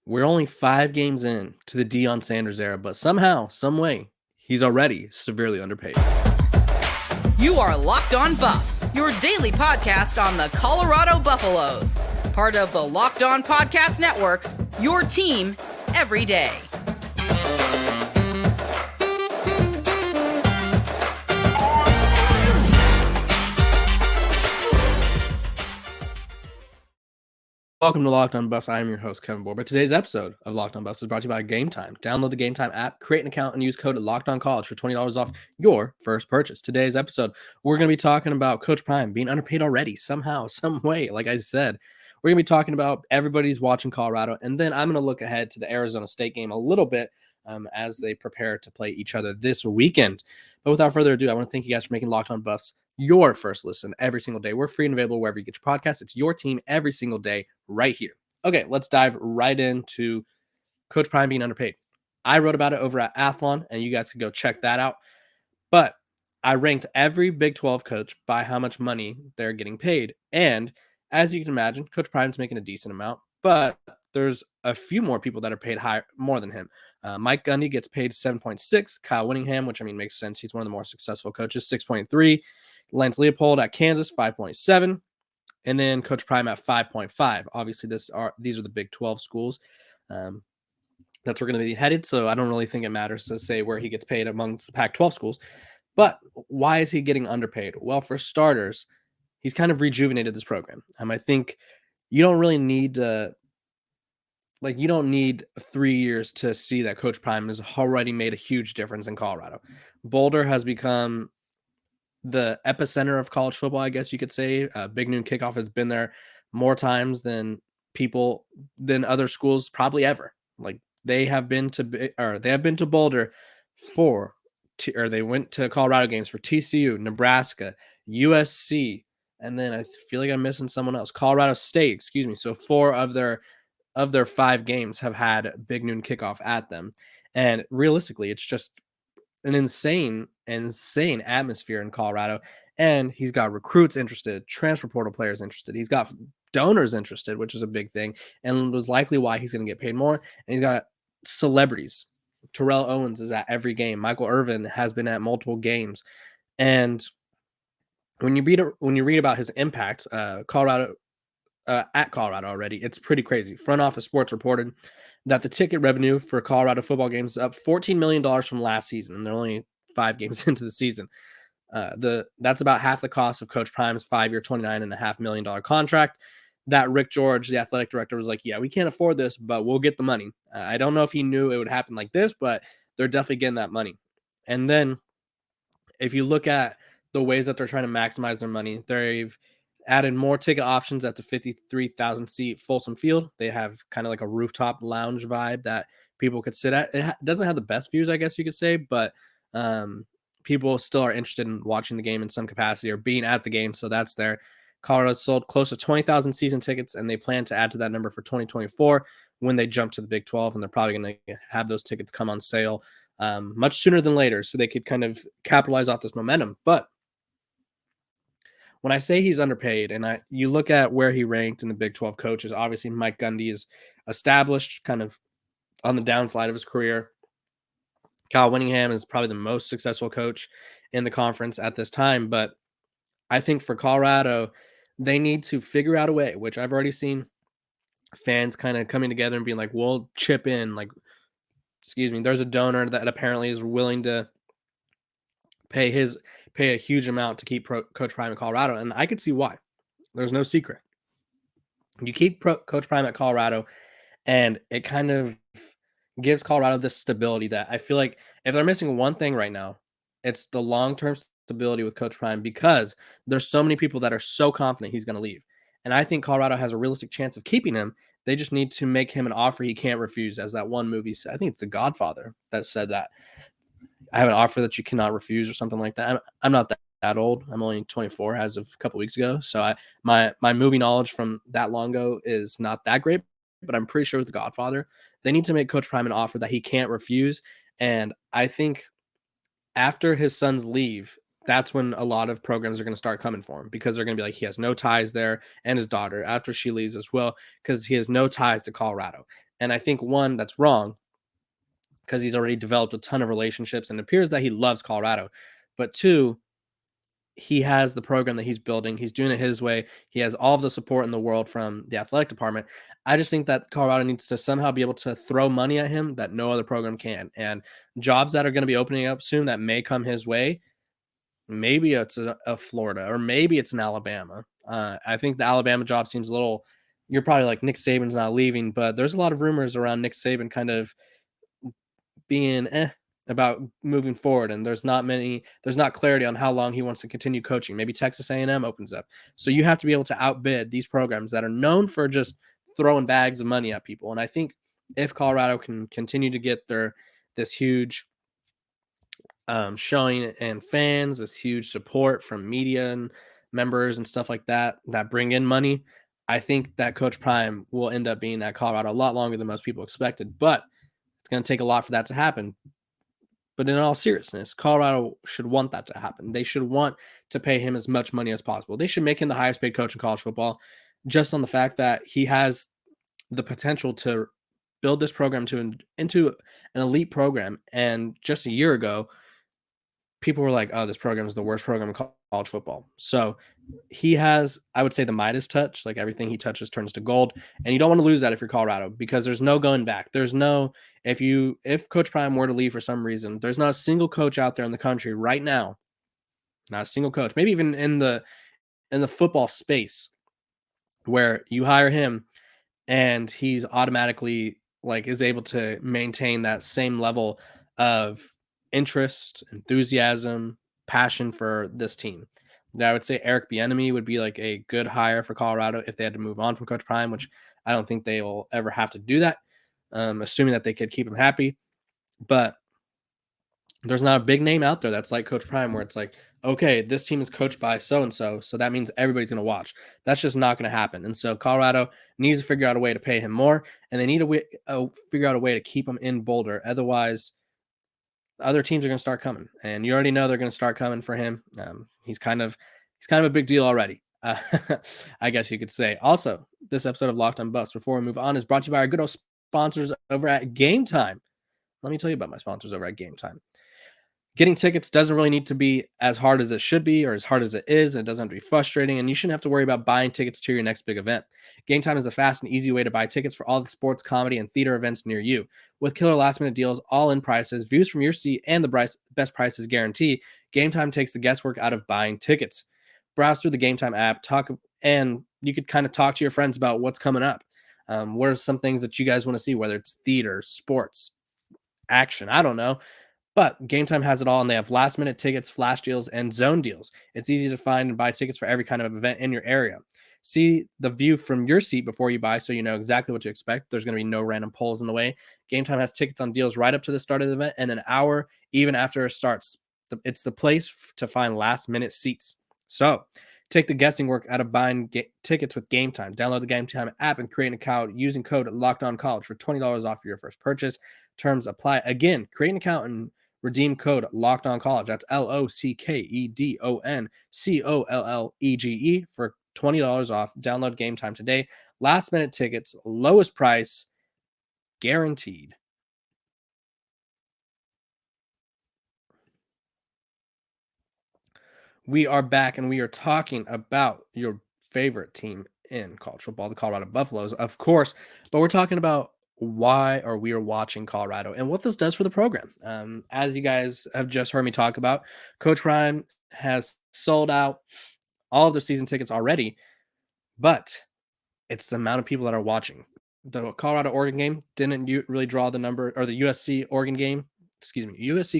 We're only 5 games in to the Deion Sanders era, but somehow, some way, he's already severely underpaid. You are Locked On Buffs, your daily podcast on the Colorado Buffaloes. Part of the Locked On Podcast Network, your team every day. Welcome to Locked On Buffs. I am your host, Kevin Bohr. But today's episode of Locked On Buffs is brought to you by Game Time. Download the Game Time app, create an account, and use code LOCKEDONCollege for $20 off your first purchase. Today's episode, we're going to be talking about Coach Prime being underpaid already, somehow, some way. Like I said, we're going to be talking about everybody's watching Colorado, and then I'm going to look ahead to the Arizona State game a little bit as they prepare to play each other this weekend. But without further ado, I want to thank you guys for making Locked On Buffs your first listen every single day. We're free and available wherever you get your podcasts. It's your team every single day right here. Okay, let's dive right into Coach Prime being underpaid. I wrote about it over at Athlon, and you guys can go check that out. But I ranked every Big 12 coach by how much money they're getting paid. And as you can imagine, Coach Prime's making a decent amount, but there's a few more people that are paid higher, more than him. Mike Gundy gets paid 7.6. Kyle Whittingham, which I mean makes sense. He's one of the more successful coaches, 6.3. Lance Leopold at Kansas, 5.7. And then Coach Prime at 5.5. Obviously, these are the Big 12 schools. That's where we're going to be headed. So I don't really think it matters to say where he gets paid amongst the Pac-12 schools. But why is he getting underpaid? Well, for starters, he's kind of rejuvenated this program. I think you don't really need you don't need 3 years to see that Coach Prime has already made a huge difference in Colorado. Boulder has become the epicenter of college football, I guess you could say. Big Noon Kickoff has been there more times than other schools probably ever. Like they have been to Boulder they went to Colorado games for TCU, Nebraska, USC, and then I feel like I'm missing someone else. Colorado State, excuse me. So 4 of their 5 games have had Big Noon Kickoff at them. And realistically, it's just an insane atmosphere in Colorado. And he's got recruits interested, transfer portal players interested. He's got donors interested, which is a big thing, and was likely why he's going to get paid more. And he's got celebrities. Terrell Owens is at every game. Michael Irvin has been at multiple games. And when you read about his impact, at Colorado already, it's pretty crazy. Front Office Sports reported that the ticket revenue for Colorado football games is up $14 million from last season, and they're only 5 games into the season. That's about half the cost of Coach Prime's 5-year, $29.5 million contract. That Rick George, the athletic director, was like, yeah, we can't afford this, but we'll get the money. I don't know if he knew it would happen like this, but they're definitely getting that money. And then if you look at the ways that they're trying to maximize their money, they've added more ticket options at the 53,000 seat Folsom Field. They have kind of like a rooftop lounge vibe that people could sit at. It doesn't have the best views, I guess you could say, but people still are interested in watching the game in some capacity or being at the game. So that's there. Colorado sold close to 20,000 season tickets, and they plan to add to that number for 2024 when they jump to the Big 12, and they're probably going to have those tickets come on sale much sooner than later, so they could kind of capitalize off this momentum. But when I say he's underpaid, and you look at where he ranked in the Big 12 coaches, obviously Mike Gundy is established, kind of on the downside of his career. Kyle Whittingham is probably the most successful coach in the conference at this time, but I think for Colorado, they need to figure out a way, which I've already seen fans kind of coming together and being like, we'll chip in. Like, excuse me, there's a donor that apparently is willing to pay a huge amount to keep Coach Prime in Colorado, and I could see why. There's no secret. You keep Coach Prime at Colorado, and it kind of gives Colorado this stability that I feel like if they're missing one thing right now, it's the long-term stability with Coach Prime, because there's so many people that are so confident he's going to leave. And I think Colorado has a realistic chance of keeping him. They just need to make him an offer he can't refuse, as that one movie said. I think it's The Godfather that said that. I have an offer that you cannot refuse or something like that. I'm not that old. I'm only 24 as of a couple weeks ago. So my movie knowledge from that long ago is not that great, but I'm pretty sure with The Godfather, they need to make Coach Prime an offer that he can't refuse. And I think after his sons leave, that's when a lot of programs are going to start coming for him, because they're going to be like, he has no ties there, and his daughter after she leaves as well, because he has no ties to Colorado. And I think one, that's wrong because he's already developed a ton of relationships and it appears that he loves Colorado. But two, he has the program that he's building. He's doing it his way. He has all of the support in the world from the athletic department. I just think that Colorado needs to somehow be able to throw money at him that no other program can. And jobs that are going to be opening up soon that may come his way, maybe it's a Florida or maybe it's an Alabama. I think the Alabama job seems a little. You're probably like Nick Saban's not leaving, but there's a lot of rumors around Nick Saban kind of being about moving forward, and there's not clarity on how long he wants to continue coaching. Maybe Texas A&M opens up, so you have to be able to outbid these programs that are known for just throwing bags of money at people. And I think if Colorado can continue to get this huge showing and fans, this huge support from media and members and stuff like that bring in money, I think that Coach Prime will end up being at Colorado a lot longer than most people expected. But it's going to take a lot for that to happen. But in all seriousness, Colorado should want that to happen. They should want to pay him as much money as possible. They should make him the highest paid coach in college football just on the fact that he has the potential to build this program into an elite program. And just a year ago, people were like, oh, this program is the worst program in college football. So he has, I would say, the Midas touch. Like everything he touches turns to gold. And you don't want to lose that if you're Colorado, because there's no going back. There's no, if Coach Prime were to leave for some reason, there's not a single coach out there in the country right now, not a single coach, maybe even in the football space, where you hire him and he's automatically like is able to maintain that same level of interest, enthusiasm, passion for this team. I would say Eric Bieniemy would be like a good hire for Colorado if they had to move on from Coach Prime, which I don't think they will ever have to do that, assuming that they could keep him happy. But there's not a big name out there that's like Coach Prime, where it's like, okay, this team is coached by so and so, so that means everybody's going to watch. That's just not going to happen. And so Colorado needs to figure out a way to pay him more, and they need to figure out a way to keep him in Boulder. Otherwise, other teams are going to start coming, and you already know they're going to start coming for him. He's kind of a big deal already, I guess you could say. Also, this episode of Locked On Buffs, before we move on, is brought to you by our good old sponsors over at Game Time. Let me tell you about my sponsors over at Game Time. Getting tickets doesn't really need to be as hard as it should be or as hard as it is. And it doesn't have to be frustrating, and you shouldn't have to worry about buying tickets to your next big event. Game Time is a fast and easy way to buy tickets for all the sports, comedy, and theater events near you. With killer last-minute deals, all-in prices, views from your seat, and the best prices guarantee, Game Time takes the guesswork out of buying tickets. Browse through the Game Time app, and you could kind of talk to your friends about what's coming up. What are some things that you guys want to see, whether it's theater, sports, action, I don't know. But Game Time has it all, and they have last-minute tickets, flash deals, and zone deals. It's easy to find and buy tickets for every kind of event in your area. See the view from your seat before you buy so you know exactly what to expect. There's going to be no random polls in the way. Game Time has tickets on deals right up to the start of the event and an hour even after it starts. It's the place to find last-minute seats. So take the guessing work out of buying tickets with Game Time. Download the Game Time app and create an account using code LOCKEDONCollege for $20 off your first purchase. Terms apply. Again, create an account and redeem code LOCKEDONCollege. That's LOCKEDONCOLLEGE for $20 off. Download Game Time today. Last minute tickets, lowest price, guaranteed. We are back, and we are talking about your favorite team in college football, the Colorado Buffaloes, of course. But we're talking about why are we watching Colorado and what this does for the program. As you guys have just heard me talk about, Coach Prime has sold out all of the season tickets already, but it's the amount of people that are watching. The Colorado Oregon game didn't really draw the number, or the USC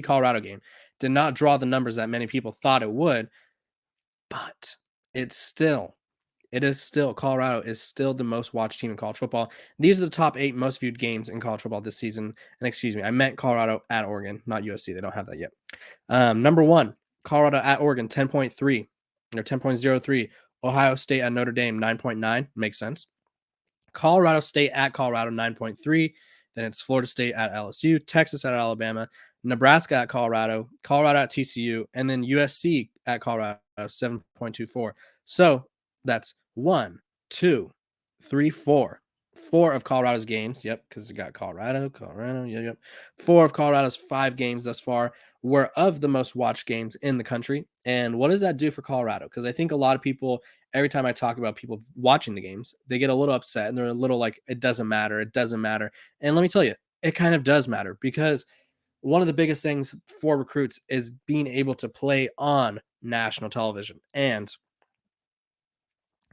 Colorado game did not draw the numbers that many people thought it would, but it is still Colorado is still the most watched team in college football. These are the top 8 most viewed games in college football this season. And excuse me, I meant Colorado at Oregon, not USC. They don't have that yet. Number 1, Colorado at Oregon, 10.3 or 10.03. Ohio State at Notre Dame, 9.9. Makes sense. Colorado State at Colorado, 9.3. Then it's Florida State at LSU, Texas at Alabama, Nebraska at Colorado, Colorado at TCU, and then USC at Colorado, 7.24. So that's 1, 2, 3, 4, 4 of Colorado's games, because you got Colorado, yep. 4 of Colorado's 5 games thus far were of the most watched games in the country. And what does that do for Colorado? Because I think a lot of people, every time I talk about people watching the games, they get a little upset and they're a little like, it doesn't matter. It doesn't matter. And let me tell you, it kind of does matter, because one of the biggest things for recruits is being able to play on national television. And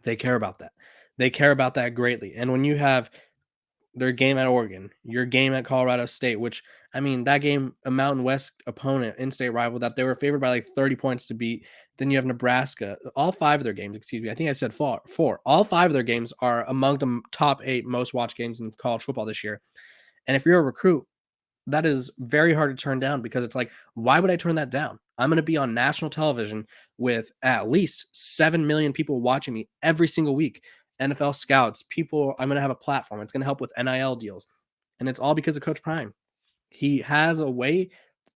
they care about that. They care about that greatly. And when you have their game at Oregon, your game at Colorado State, which, I mean, that game, a Mountain West opponent, in-state rival that they were favored by like 30 points to beat. Then you have Nebraska. All 5 of their games, excuse me, I think I said 4. All 5 of their games are among the top 8 most watched games in college football this year. And if you're a recruit, that is very hard to turn down, because it's like, why would I turn that down? I'm going to be on national television with at least 7 million people watching me every single week. NFL scouts, people, I'm going to have a platform. It's going to help with NIL deals. And it's all because of Coach Prime. He has a way,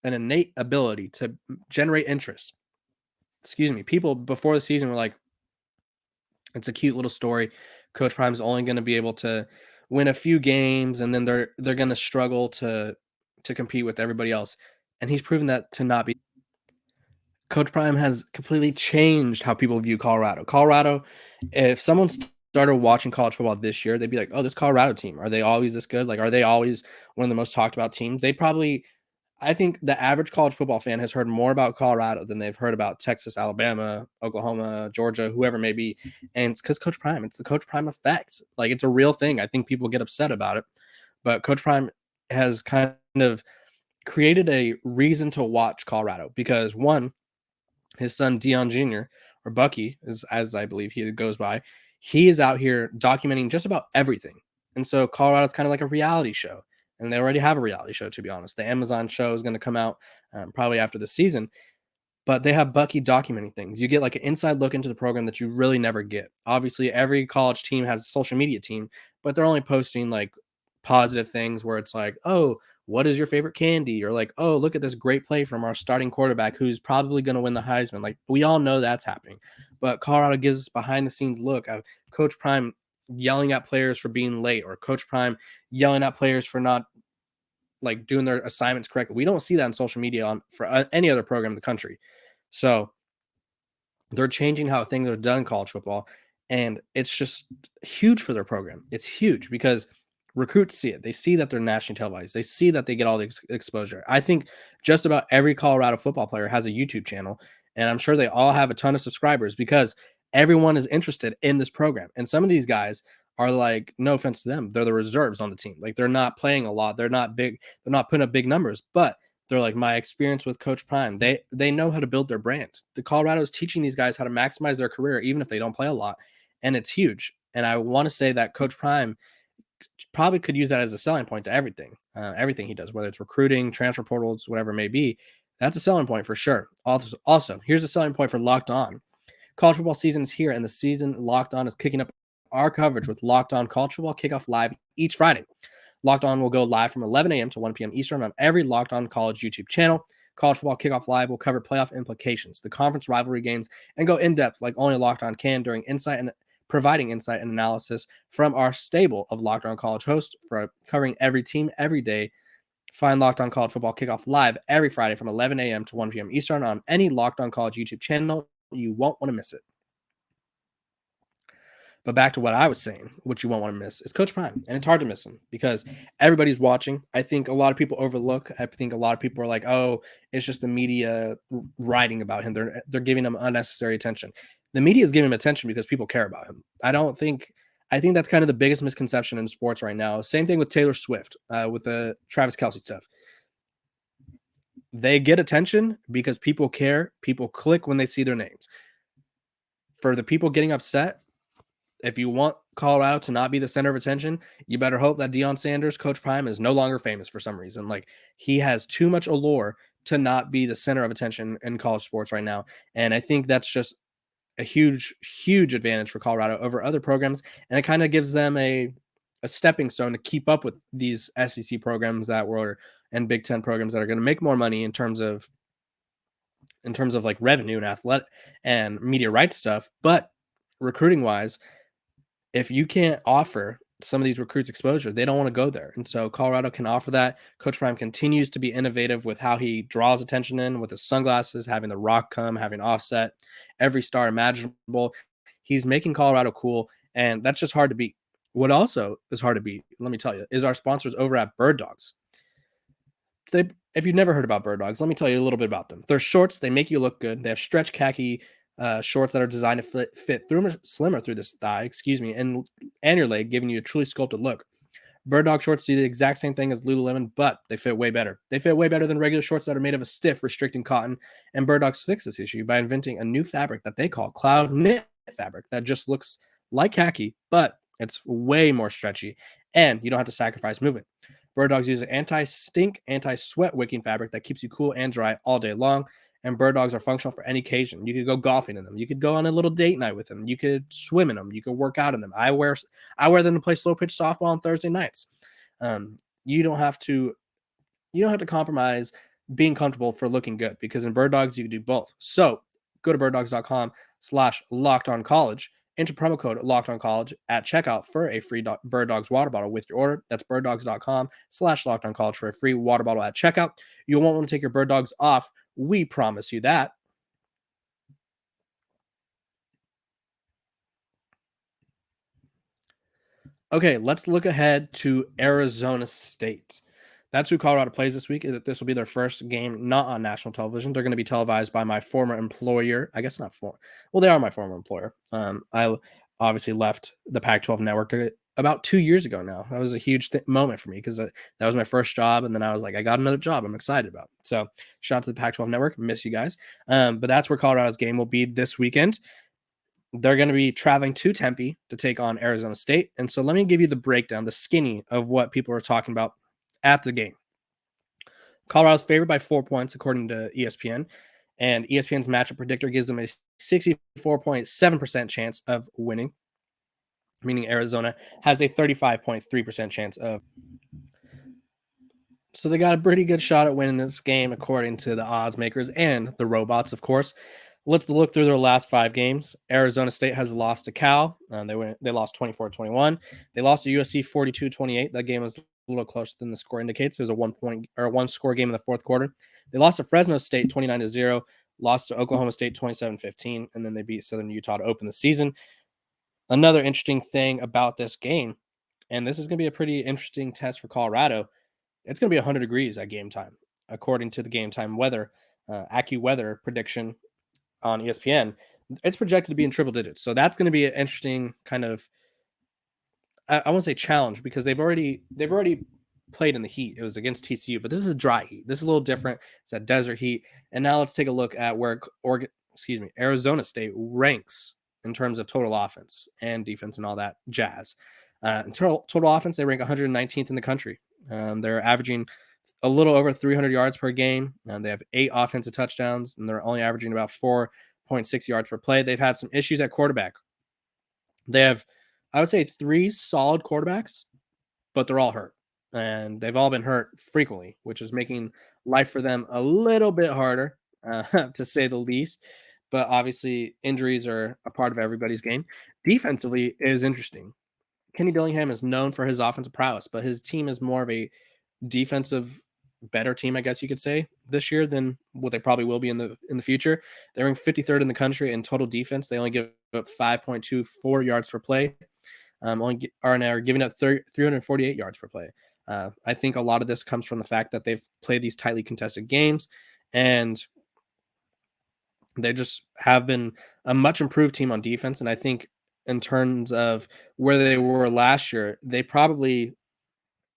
an innate ability to generate interest. Excuse me. People before the season were like, it's a cute little story. Coach Prime's only going to be able to win a few games, and then they're going to struggle to compete with everybody else. And he's proven that to not be. Coach Prime has completely changed how people view Colorado. Colorado, if someone started watching college football this year, they'd be like, oh, this Colorado team, are they always this good? Like, are they always one of the most talked about teams? They'd probably, I think the average college football fan has heard more about Colorado than they've heard about Texas, Alabama, Oklahoma, Georgia, whoever it may be. And it's because Coach Prime. It's the Coach Prime effect. Like, it's a real thing. I think people get upset about it. But Coach Prime has kind of created a reason to watch Colorado, because, one, his son Deion Jr., or Bucky, as I believe he goes by, he is out here documenting just about everything. And so Colorado's kind of like a reality show. And they already have a reality show, to be honest. The Amazon show is going to come out probably after the season. But they have Bucky documenting things. You get like an inside look into the program that you really never get. Obviously, every college team has a social media team, but they're only posting like positive things where it's like, oh, what is your favorite candy? Or like, oh, look at this great play from our starting quarterback who's probably going to win the Heisman. Like, we all know that's happening. But Colorado gives us behind the scenes look of Coach Prime yelling at players for being late, or Coach Prime yelling at players for not like doing their assignments correctly. We don't see that on social media for any other program in the country. So they're changing how things are done in college football, and it's just huge for their program. It's huge because recruits see it. They see that they're nationally televised. They see that they get all the exposure. I think just about every Colorado football player has a YouTube channel, and I'm sure they all have a ton of subscribers because everyone is interested in this program. And some of these guys are like, no offense to them, they're the reserves on the team. Like, they're not playing a lot. They're not big. They're not putting up big numbers, but they're like, my experience with Coach Prime. They know how to build their brand. The Colorado is teaching these guys how to maximize their career, even if they don't play a lot. And it's huge. And I want to say that Coach Prime probably could use that as a selling point to everything he does, whether it's recruiting, transfer portals, whatever it may be. That's a selling point for sure. Also, here's a selling point for Locked On. College football season is here, and the season Locked On is kicking up our coverage with Locked On College Football Kickoff Live each Friday. Locked On will go live from 11 a.m. to 1 p.m. Eastern on every Locked On College YouTube channel. College Football Kickoff Live will cover playoff implications, the conference rivalry games, and go in-depth like only Locked On can during providing insight and analysis from our stable of Locked On College hosts for covering every team every day. Find Locked On College Football Kickoff Live every Friday from 11 a.m. to 1 p.m. Eastern on any Locked On College YouTube channel. You won't want to miss it. But back to what I was saying, what you won't want to miss is Coach Prime. And it's hard to miss him because everybody's watching. I think a lot of people overlook. I think a lot of people are like, oh, it's just the media writing about him. They're giving him unnecessary attention. The media is giving him attention because people care about him. I think that's kind of the biggest misconception in sports right now. Same thing with Taylor Swift, with the Travis Kelce stuff. They get attention because people care. People click when they see their names. For the people getting upset, if you want Colorado to not be the center of attention, you better hope that Deion Sanders, Coach Prime, is no longer famous for some reason. Like, he has too much allure to not be the center of attention in college sports right now. And I think that's just a huge, huge advantage for Colorado over other programs. And it kind of gives them a stepping stone to keep up with these SEC programs and Big Ten programs that are going to make more money in terms of like revenue and athletic and media rights stuff. But recruiting wise, if you can't offer some of these recruits exposure. They don't want to go there. And so Colorado can offer that. Coach Prime continues to be innovative with how he draws attention in with his sunglasses, having the rock come, having offset, every star imaginable. He's making Colorado cool, and that's just hard to beat. What also is hard to beat, let me tell you, is our sponsors over at Birddogs. If you've never heard about Birddogs, let me tell you a little bit about them. They're shorts. They make you look good. They have stretch khaki shorts that are designed to fit through slimmer through this thigh, and your leg, giving you a truly sculpted look. Bird Dog shorts do the exact same thing as Lululemon, but they fit way better. They fit way better than regular shorts that are made of a stiff, restricting cotton. And Bird Dogs fixed this issue by inventing a new fabric that they call cloud knit fabric that just looks like khaki, but it's way more stretchy, and you don't have to sacrifice movement. Bird Dogs use an anti-stink, anti-sweat wicking fabric that keeps you cool and dry all day long. And Bird Dogs are functional for any occasion. You could go golfing in them. You could go on a little date night with them. You could swim in them. You could work out in them. I wear them to play slow pitch softball on Thursday nights. You don't have to compromise being comfortable for looking good, because in Bird Dogs you can do both. So go to birddogs.com/lockedoncollege. Enter promo code LOCKEDONCOLLEGE at checkout for a free Bird Dogs water bottle with your order. That's birddogs.com/lockedoncollege for a free water bottle at checkout. You won't want to take your Bird Dogs off. We promise you that. Okay, let's look ahead to Arizona State. That's who Colorado plays this week. This will be their first game not on national television. They're going to be televised by my former employer. I guess not for. Well, they are my former employer. I obviously left the Pac-12 network about 2 years ago now. That was a huge moment for me because that was my first job, and then I was like, I got another job I'm excited about. So shout out to the Pac-12 network. Miss you guys. But that's where Colorado's game will be this weekend. They're going to be traveling to Tempe to take on Arizona State. And so let me give you the breakdown, the skinny of what people are talking about at the game. Colorado's favored by 4 points, according to ESPN. And ESPN's matchup predictor gives them a 64.7% chance of winning, meaning Arizona has a 35.3% chance of. So they got a pretty good shot at winning this game, according to the odds makers and the robots, of course. Let's look through their last 5 games. Arizona State has lost to Cal. They lost 24-21. They lost to USC 42-28. That game was a little closer than the score indicates. It was a 1-score game in the fourth quarter. They lost to Fresno State 29-0. Lost to Oklahoma State 27-15, and then they beat Southern Utah to open the season. Another interesting thing about this game, and this is going to be a pretty interesting test for Colorado, it's going to be 100 degrees at game time, according to the Game Time weather, AccuWeather prediction on ESPN. It's projected to be in triple digits. So that's going to be an interesting kind of, I won't say challenge, because they've already played in the heat. It was against TCU, but this is dry heat. This is a little different. It's that desert heat. And now let's take a look at where Arizona State ranks in terms of total offense and defense and all that jazz. In total offense, they rank 119th in the country. They're averaging a little over 300 yards per game. They have 8 offensive touchdowns, and they're only averaging about 4.6 yards per play. They've had some issues at quarterback. They have, I would say, 3 solid quarterbacks, but they're all hurt. And they've all been hurt frequently, which is making life for them a little bit harder, to say the least. But obviously, injuries are a part of everybody's game. Defensively is interesting. Kenny Dillingham is known for his offensive prowess, but his team is more of a defensive better team, I guess you could say, this year than what they probably will be in the future. They're ranked 53rd in the country in total defense. They only give up 5.24 yards per play. Are giving up 348 yards per play. I think a lot of this comes from the fact that they've played these tightly contested games, and they just have been a much improved team on defense. And I think in terms of where they were last year, they probably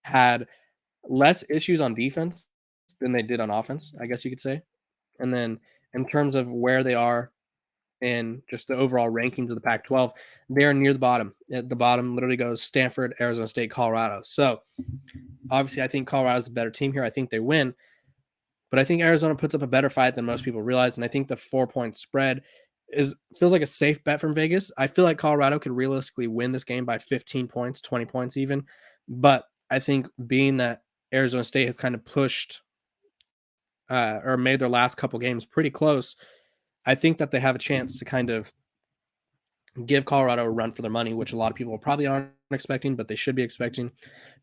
had less issues on defense than they did on offense, I guess you could say. And then in terms of where they are in just the overall rankings of the Pac-12, they're near the bottom. At the bottom literally goes Stanford, Arizona State, Colorado. So obviously I think Colorado's a better team here. I think they win. But I think Arizona puts up a better fight than most people realize. And I think the 4-point spread feels like a safe bet from Vegas. I feel like Colorado could realistically win this game by 15 points, 20 points even. But I think being that Arizona State has kind of pushed or made their last couple games pretty close, I think that they have a chance to kind of give Colorado a run for their money, which a lot of people probably aren't expecting, but they should be expecting.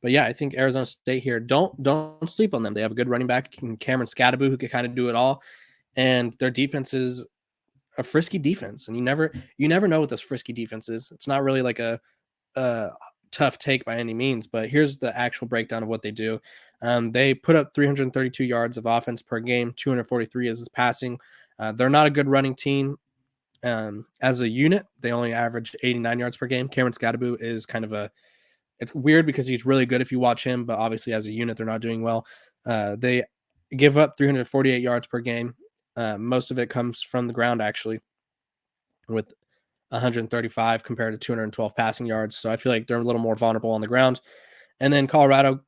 But yeah, I think Arizona State here, don't sleep on them. They have a good running back, Cameron Scadaboo, who can kind of do it all, and their defense is a frisky defense, and you never know what this frisky defense is. It's not really like a tough take by any means, but here's the actual breakdown of what they do. They put up 332 yards of offense per game, 243 is passing. They're not a good running team. As a unit, they only averaged 89 yards per game. Cameron Scadaboo is kind of it's weird because he's really good if you watch him, but obviously as a unit, they're not doing well. They give up 348 yards per game. Most of it comes from the ground, actually, with 135 compared to 212 passing yards. So I feel like they're a little more vulnerable on the ground. And then Colorado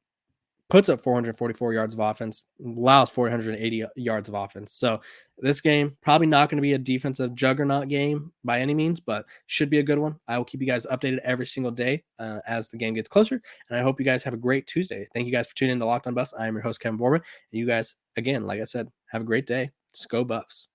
puts up 444 yards of offense, allows 480 yards of offense. So this game, probably not going to be a defensive juggernaut game by any means, but should be a good one. I will keep you guys updated every single day as the game gets closer. And I hope you guys have a great Tuesday. Thank you guys for tuning in to Locked On Buffs. I am your host, Kevin Borba. And you guys, again, like I said, have a great day. Just go Buffs.